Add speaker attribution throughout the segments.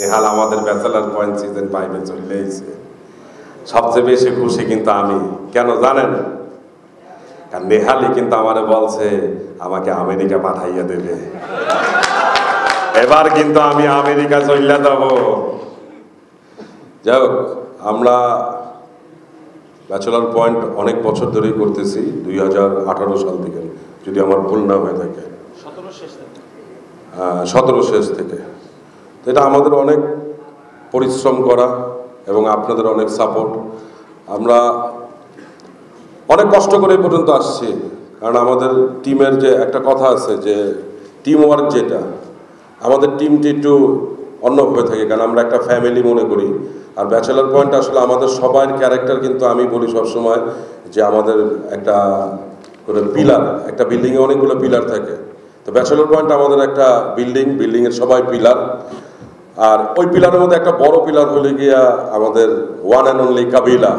Speaker 1: নেহাল আমাদের bachelor point season 5-এ চলে এসেছে। সবচেয়ে বেশি খুশি কিন্তু আমি, কেন জানেন? কারণ নেহালই কিন্তু আমারে বলছে আমাকে আমেরিকা পাঠাইয়া দেবে। এবার কিন্তু আমি আমেরিকা চলে যাব। যাই হোক, আমরা ব্যাচেলার পয়েন্ট অনেক বছর ধরেই করতেছি, 2018 সাল থেকে, যদি আমার ভুল না হয়ে থাকে, 17 শেষ থেকে। তো এটা আমাদের অনেক পরিশ্রম করা এবং আপনাদের অনেক সাপোর্ট। আমরা অনেক কষ্ট করে পর্যন্ত আসছি, কারণ আমাদের টিমের যে একটা কথা আছে যে টিম ওয়ার্ক, যেটা আমাদের টিমটি একটু অন্যভাবে থাকে, কারণ আমরা একটা ফ্যামিলি মনে করি। আর ব্যাচেলার পয়েন্ট আসলে আমাদের সবার ক্যারেক্টার, কিন্তু আমি বলি সবসময় যে আমাদের একটা করে পিলার, একটা বিল্ডিংয়ে অনেকগুলো পিলার থাকে। তো ব্যাচেলার পয়েন্ট আমাদের একটা বিল্ডিংয়ের সবাই পিলার। আর ওই পিলারের মধ্যে একটা বড় পিলার হলে গিয়া আমাদের ওয়ান অ্যান্ড অনলি কাবিলা,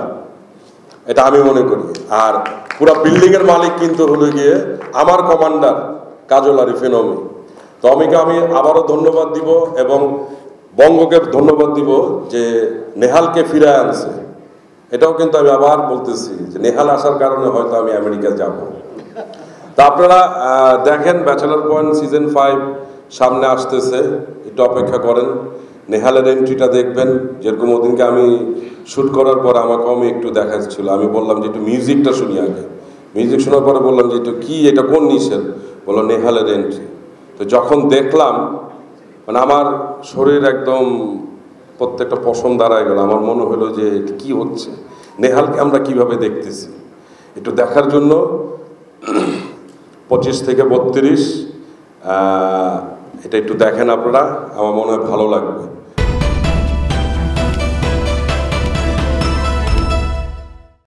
Speaker 1: এটা আমি মনে করি। আর পুরা বিল্ডিংয়ের মালিক কিন্তু হলে গিয়ে আমার কমান্ডার কাজল আরিফিন অমি। তো অমিকে আমি আবারও ধন্যবাদ দিব এবং বঙ্গকে ধন্যবাদ দিব যে নেহালকে ফিরে আনছে। এটাও কিন্তু আমি আবার বলতেছি যে নেহাল আসার কারণে হয়তো আমি আমেরিকা যাব। তা আপনারা দেখেন, ব্যাচেলার পয়েন্ট সিজন 5 সামনে আসতেছে, একটু অপেক্ষা করেন। নেহালের এন্ট্রিটা দেখবেন, যেরকম ওদিনকে আমি শ্যুট করার পর আমাকে আমি একটু দেখাচ্ছিল, আমি বললাম যে একটু মিউজিকটা শুনি আগে। মিউজিক শোনার পরে বললাম যে একটু কি, এটা কোন নিশেন? বললো নেহালের এন্ট্রি। তো যখন দেখলাম, মানে আমার শরীর একদম প্রত্যেকটা পশম দাঁড়ায় গেল। আমার মনে হলো যে কি হচ্ছে, নেহালকে আমরা কিভাবে দেখতেছি। একটু দেখার জন্য 25 থেকে 32 এটা একটু দেখেন আপনারা, আমার মনে হয় ভালো লাগবে।